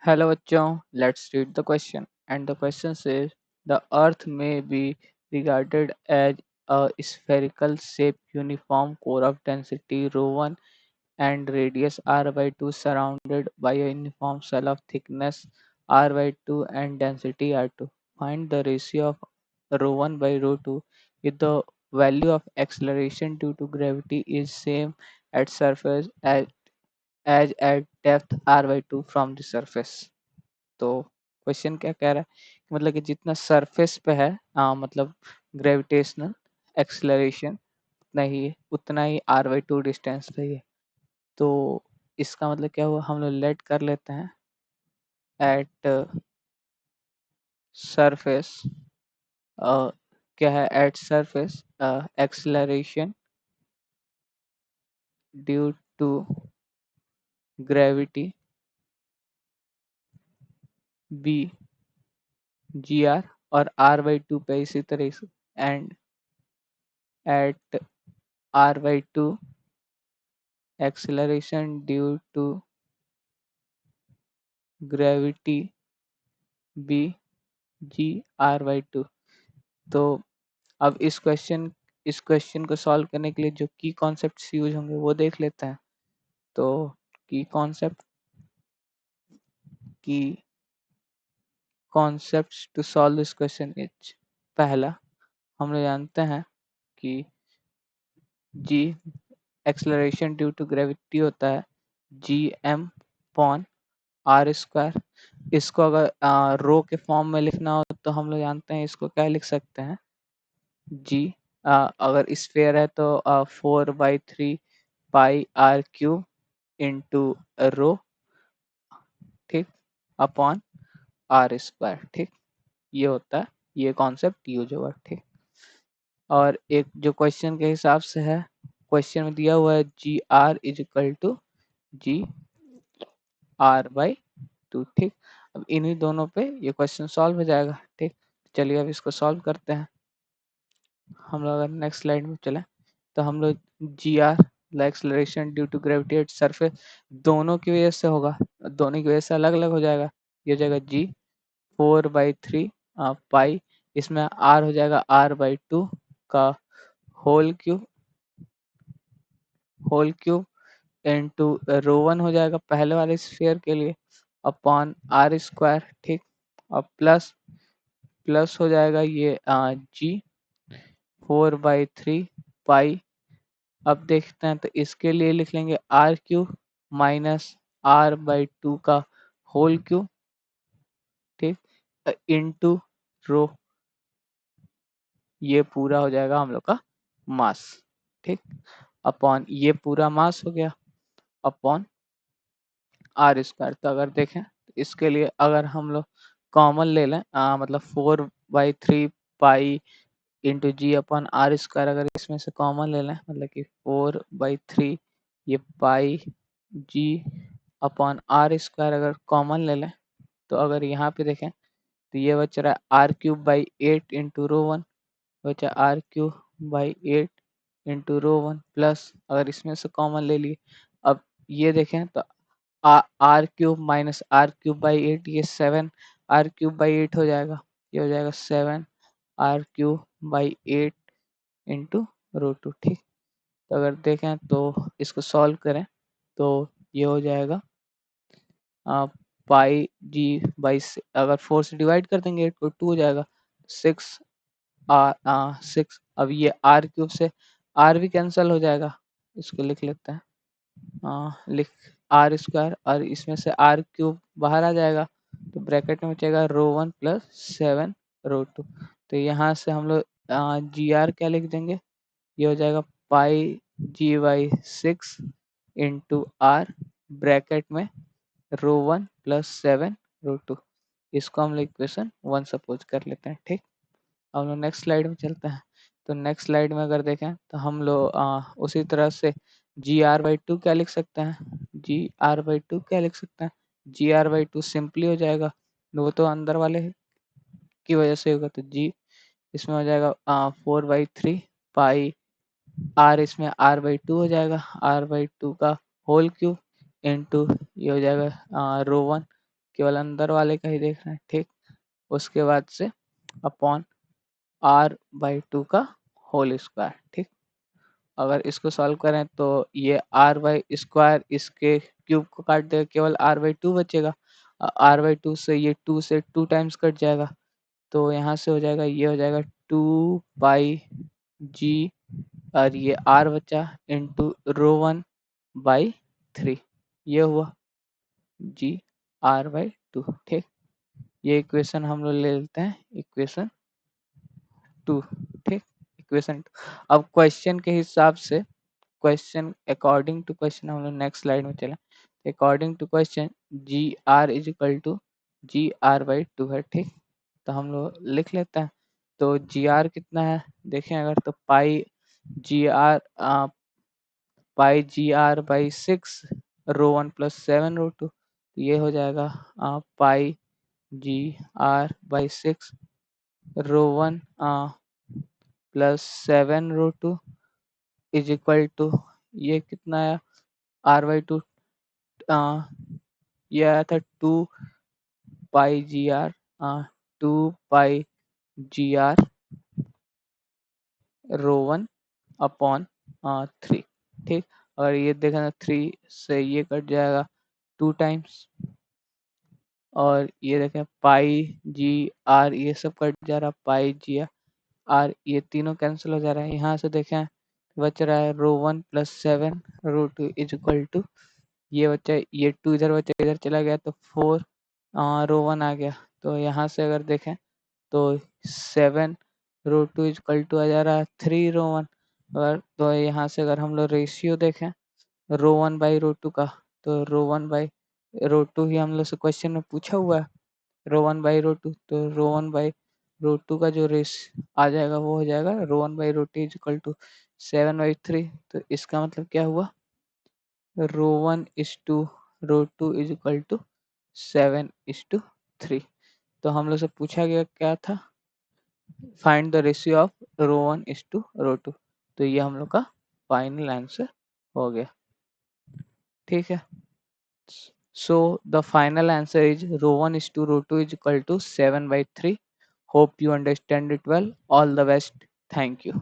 Hello बच्चों, let's read the question. And the question says, the earth may be regarded as a spherical shape uniform core of density ρ1 and radius r by 2 surrounded by a uniform shell of thickness r by 2 and density r2. Find the ratio of ρ1 by ρ2 if the value of acceleration due to gravity is same at surface as at depth r by 2 from the surface. तो question क्या कह रहा है कि मतलब कि जितना surface पे है मतलब ग्रेविटेशनल एक्सेलरेशन उतना ही आर बाई टू डिस्टेंस पे ही है। तो इसका मतलब क्या हुआ, हम लोग लेट कर लेते हैं एट सरफेस क्या है, at surface acceleration due to gravity be g R और आर बाई टू पे इसी तरह से and at R by two acceleration due to gravity b g r by 2। तो अब इस क्वेश्चन को सॉल्व करने के लिए जो की कॉन्सेप्ट्स यूज होंगे वो देख लेते हैं। तो की concepts to solve this question is, पहला हम लोग जानते हैं कि g acceleration due to gravity होता है G M upon R square. इसको अगर रो के फॉर्म में लिखना हो तो हम लोग जानते हैं इसको क्या लिख सकते हैं, जी अगर स्फेयर है तो 4/3 पाई आर क्यूब इंटू रो, ठीक, अपॉन आर स्क्वायर। ठीक, ये होता है, ये कॉन्सेप्ट यूज होगा। ठीक, और एक जो क्वेश्चन के हिसाब से है, क्वेश्चन में दिया हुआ है g are is equal to g r by 2। ठीक, अब इन्हीं दोनों पे ये क्वेश्चन सॉल्व हो जाएगा। ठीक, चलिए अब इसको सॉल्व करते हैं। हम लोग अगर नेक्स्ट स्लाइड में चलें तो हम लोग g r acceleration due to gravity at surface दोनों की वजह से होगा, दोनों की वजह से अलग अलग हो जाएगा। ये हो जाएगा जी 4/3 पाई, इसमें आर हो जाएगा आर बाई 2 का होल क्यूब इंटू ρ1 हो जाएगा पहले वाले स्फीयर के लिए अपॉन आर स्क्वायर। ठीक, और प्लस हो जाएगा ये जी 4/3 पाई। अब देखते हैं तो इसके लिए लिख लेंगे R cube minus R by 2 का होल क्यूब, ठीक, इंटू रो, ये पूरा हो जाएगा हम लोग का मास। ठीक, अपॉन ये पूरा मास हो गया अपॉन आर स्क्वायर। तो अगर देखें तो इसके लिए अगर हम लोग कॉमन ले लें मतलब 4/3 pi into g upon R square, अगर इसमें से कॉमन ले लें मतलब कि 4/3 ये पाई जी अपॉन आर स्क्वायर अगर कॉमन ले लें तो अगर यहाँ पे देखें तो ये बच रहा है R cube by 8 into rho 1, बचा R cube by 8 into rho 1 plus अगर इसमें से कॉमन ले लिए, अब ये देखें तो R cube minus R cube by 8, ये 7 आर क्यूब बाई 8 हो जाएगा, ये हो जाएगा 7 R cube by 8 into rho 2। ठीक, तो अगर देखें तो इसको सॉल्व करें तो ये हो जाएगा पाई जी बाई, अगर 4 से डिवाइड कर देंगे 8 को 2 हो जाएगा 6 6। अब ये आर क्यूब से आर भी कैंसिल हो जाएगा, इसको लिख लेते हैं लिख आर स्क्वायर और इसमें से आर क्यूब बाहर आ जाएगा तो ब्रैकेट में बचेगा रो 1 प्लस 7 रो 2। तो यहाँ से हम लोग जी आर क्या लिख देंगे, ये हो जाएगा पाई जी बाई 6 इंटू आर ब्रैकेट में रो 1 प्लस 7 रो 2। इसको हम लोग इक्वेशन 1 सपोज कर लेते हैं। ठीक, हम लोग नेक्स्ट स्लाइड में चलते हैं। तो नेक्स्ट स्लाइड में अगर देखें तो हम लोग उसी तरह से जी आर बाई 2 क्या लिख सकते हैं, जी आर बाई 2 क्या लिख सकते हैं, जी आर बाई 2 सिंपली हो जाएगा, वो तो अंदर वाले की वजह से होगा, तो जी इसमें हो जाएगा 4/3 पाई आर, इसमें आर बाई 2 हो जाएगा, आर बाई 2 का होल क्यूब इंटू ये हो जाएगा रो 1 केवल अंदर वाले का ही देख रहे हैं, ठीक। उसके बाद से अपॉन r/2 का होल स्क्वायर, ठीक। अगर इसको सॉल्व करें तो ये r/स्क्वायर इसके क्यूब को काट देगा, केवल r/2 बचेगा। r/2 से ये 2 से 2 टाइम्स कट जाएगा, तो यहाँ से हो जाएगा, ये हो जाएगा 2 पाई जी और ये r बचा इंटू ρ1/3, ये हुआ g r/2, ठीक। ये इक्वेशन हम लोग ले लेते हैं इक्वेशन 2, ठीक। इक्वेशन 2। अब क्वेश्चन के हिसाब से, क्वेश्चन अकॉर्डिंग टू क्वेश्चन हम लोग नेक्स्ट स्लाइड में चले। According to question g are is equal to GR/2 है, ठीक। तो हम लोग लिख लेते हैं। तो GR कितना है देखें अगर, तो पाई GR/6 ρ1 + 7 ρ2, तो ये हो जाएगा पाई GR/6 ρ1 + 7 ρ2 इज इक्वल टू, ये कितना है r/2, ये आया था 2 पाई GR, 2 पाई GR ρ1 अपॉन 3, ठीक। अगर ये देखा 3 से ये कट जाएगा 2 टाइम्स, और ये देखें पाई GR ये सब कट जा रहा, पाई GR ये तीनों कैंसिल हो जा रहा है। यहाँ से देखें बच रहा है ρ1 + 7 ρ2 इज इक्वल टू, ये बच्चा, ये 2 इधर बच्चा, इधर चला गया तो 4 ρ1 आ गया। तो यहाँ से अगर देखें तो 7 ρ2 इज इक्वल टू आ जा रहा है 3 ρ1। अगर तो यहाँ से अगर हम लोग रेशियो देखें ρ1/ρ2 का, तो ρ1/ρ2 ही हम लोग से क्वेश्चन में पूछा हुआ है, ρ1/ρ2, तो ρ1/ρ2 का जो रेस आ जाएगा वो हो जाएगा ρ1/ρ2 इज इक्वल टू 7/3। तो इसका मतलब क्या हुआ, ρ1:ρ2 इज इक्वल टू 7:3। तो हम लोग से पूछा गया क्या था, फाइंड द रेशियो ऑफ ρ1:ρ2। तो ये हम लोग का फाइनल आंसर हो गया, ठीक है। So the final answer is ρ1:ρ2 is equal to 7/3। Hope you understand it well. All the best. Thank you.